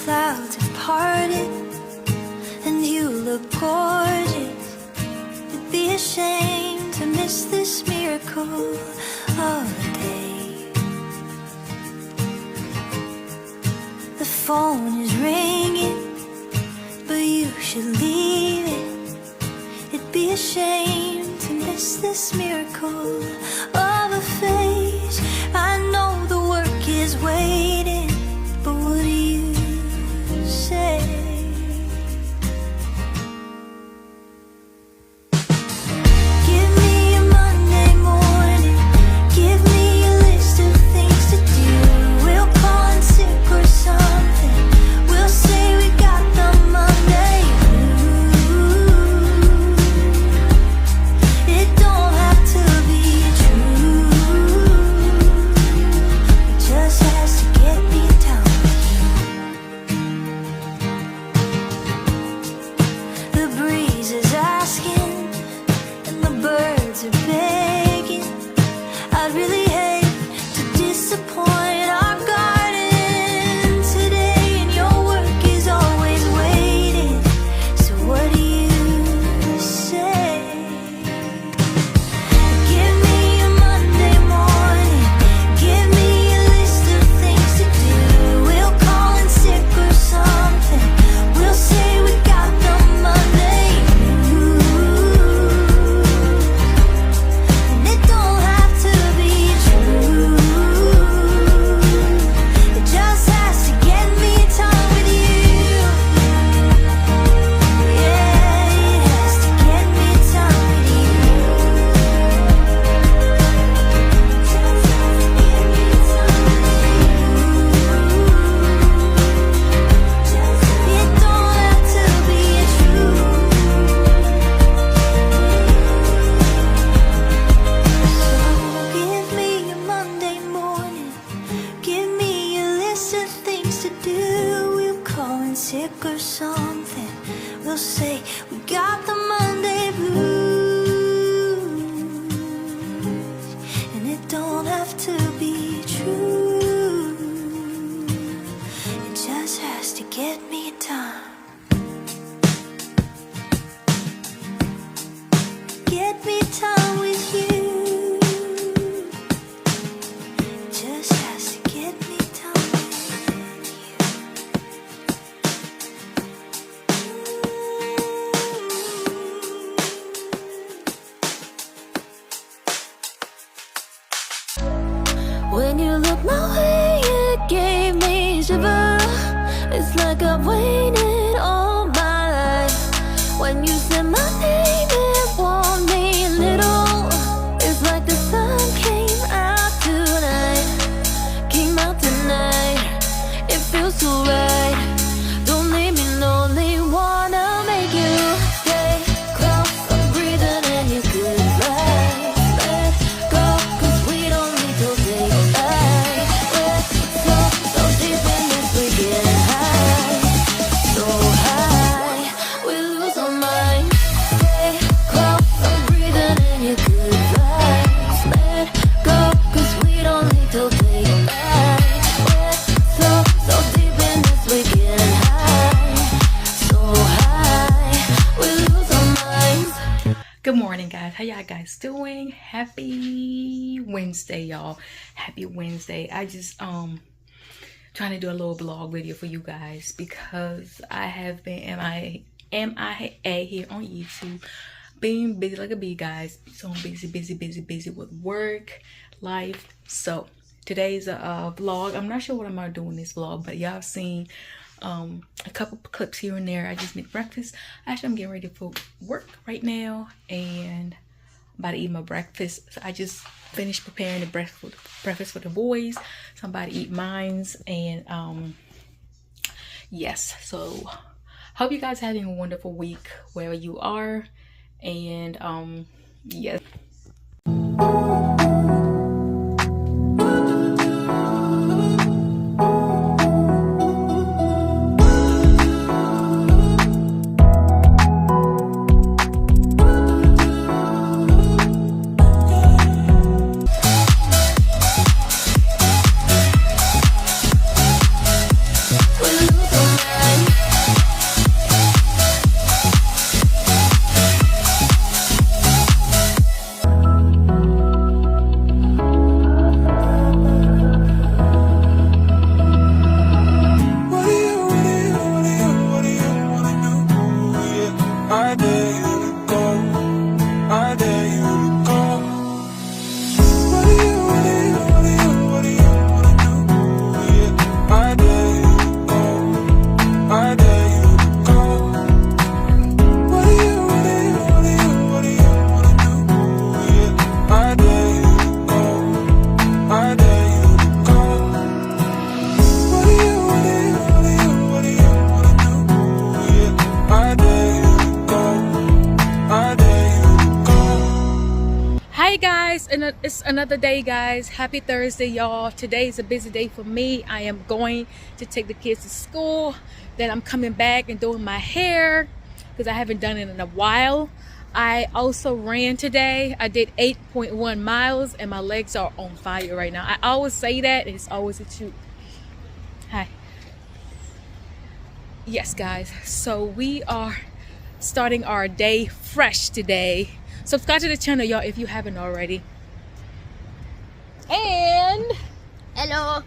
clouds have parted and you look gorgeous. It'd be a shame to miss this miracle of a day. The phone is ringing, but you should leave it. It'd be a shame to miss this miracle of a face. I know the work is waiting, but what do you say? Give me a Monday morning, give me a list of things to do. We'll call in sick or something, we'll say we got the Monday blues. It don't have to be true, it just has to get me down with you. The breeze is asking and the birds are begging. I'd really hate to disappoint our garden today, and your work is always waiting. So what do you say? Give me a Monday morning, give me a list of things to do. We'll call in sick or something, we'll say we got the Monday blues. And it don't have to be true, it just has to get me in time with you. Yeah, it has to get me in time with you. Just has to get me in time with you. It don't have to be true. So give me a Monday morning, give me a list of things to do. We'll call in sick or something, we'll say we got the Monday blues. And it don't have to be true, it just has to get me in time. Get me time with you, it just has to get me time with you. When you look my way, it gave me shiver. It's like I've waited all my life. When you said my name, it warmed me a little. It's like the sun came out tonight, came out tonight. It feels so right. Don't leave me lonely, wanna make you stay close. I'm breathing in your good vibes. Let go, 'cause we don't need to say goodbye. We're so deep in this, we get high, so high, we lose our minds. Stay close, I'm breathing in your good vibes. Let go, 'cause we don't need to say goodbye. We're so deep in this, we get high, so high, we lose our minds. Good morning, guys. How y'all guys doing? Happy Wednesday, y'all. Happy Wednesday. I just trying to do a little vlog video for you guys because I have been MIA here on YouTube, being busy like a bee, guys. So I'm busy with work, life. So today's a vlog. I'm not sure what I'm gonna do in this vlog, but y'all seen a couple clips here and there. I just made breakfast. Actually, I'm getting ready for work right now, and I'm about to eat my breakfast. So I just finished preparing the breakfast for the boys. So I'm about to eat mines, and yes. So hope you guys having a wonderful week wherever you are, and yes. We lose our it's another day, guys. Happy Thursday, y'all. Today is a busy day for me. I am going to take the kids to school. Then I'm coming back and doing my hair because I haven't done it in a while. I also ran today. I did 8.1 miles and my legs are on fire right now. I always say that and it's always a truth. Hi. Yes, guys. So we are starting our day fresh today. Subscribe to the channel, y'all, if you haven't already. And hello.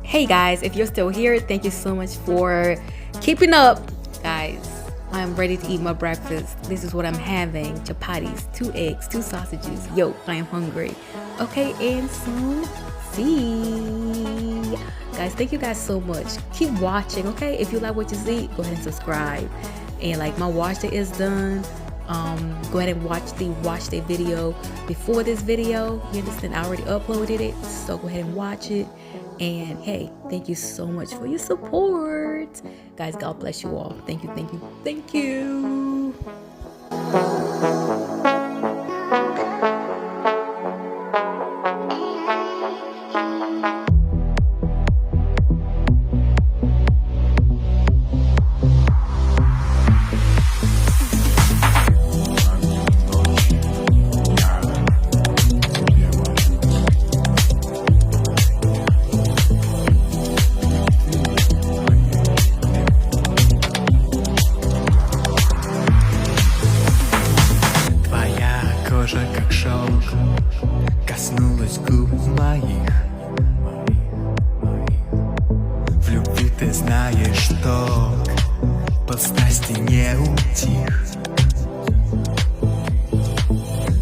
Hey guys, if you're still here, thank you so much for keeping up. Guys, I'm ready to eat my breakfast. This is what I'm having: chapatis, 2 eggs, 2 sausages. Yo, I am hungry. Okay, and soon see. Guys, thank you guys so much. Keep watching, okay? If you like what you see, go ahead and subscribe. And like my wash day is done. Go ahead and watch the video before this video. You understand? I already uploaded it, so go ahead and watch it. And hey, thank you so much for your support. Guys, God bless you all. Thank you, thank you, thank you. Как шелк коснулась губ моих. В любви ты знаешь толк, под страсти не утих.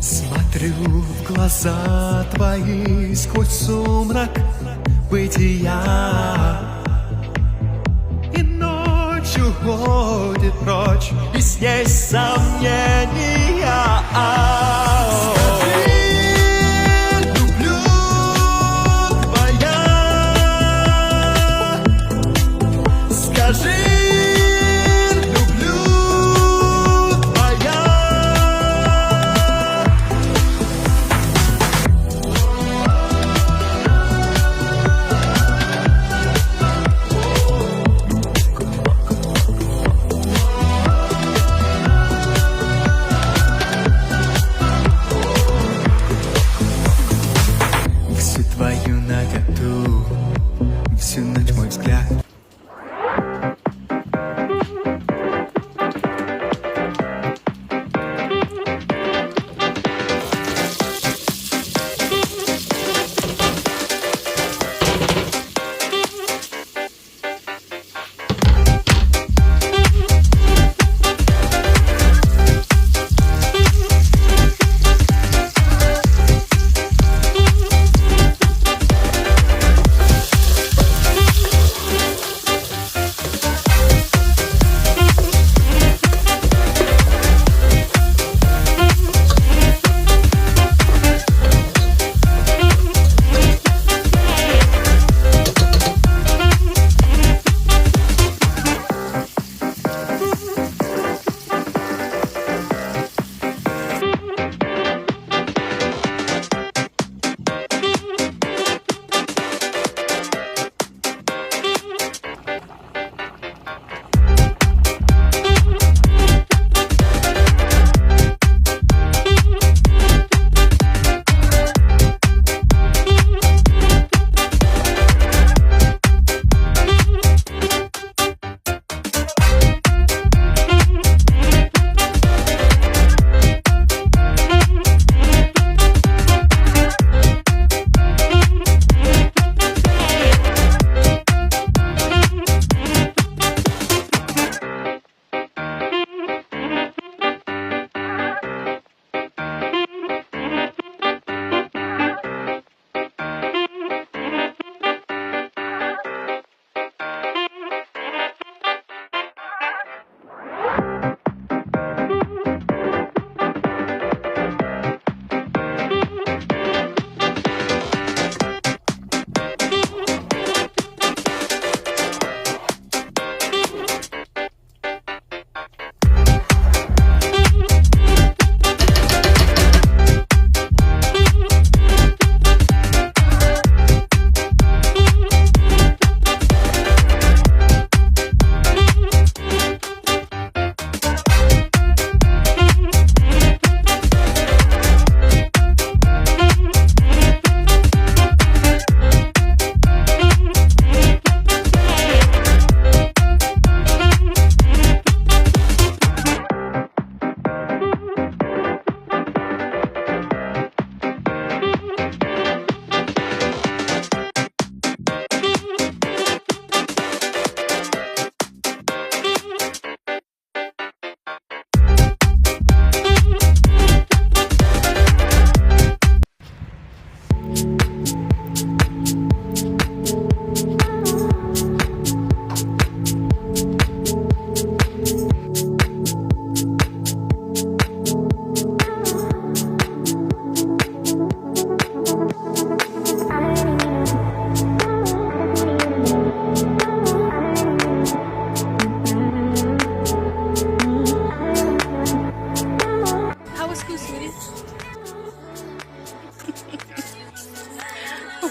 Смотрю в глаза твои сквозь сумрак бытия, и ночью уходит прочь, и с ней сомнения. люблю твоя. Скажи, люблю твоя. Всю твою наготу, всю ночь мой взгляд.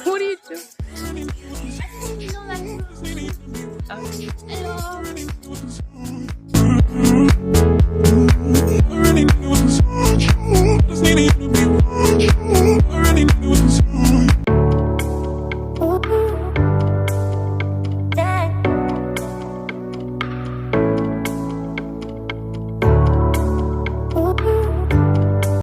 What are you doing? Hello.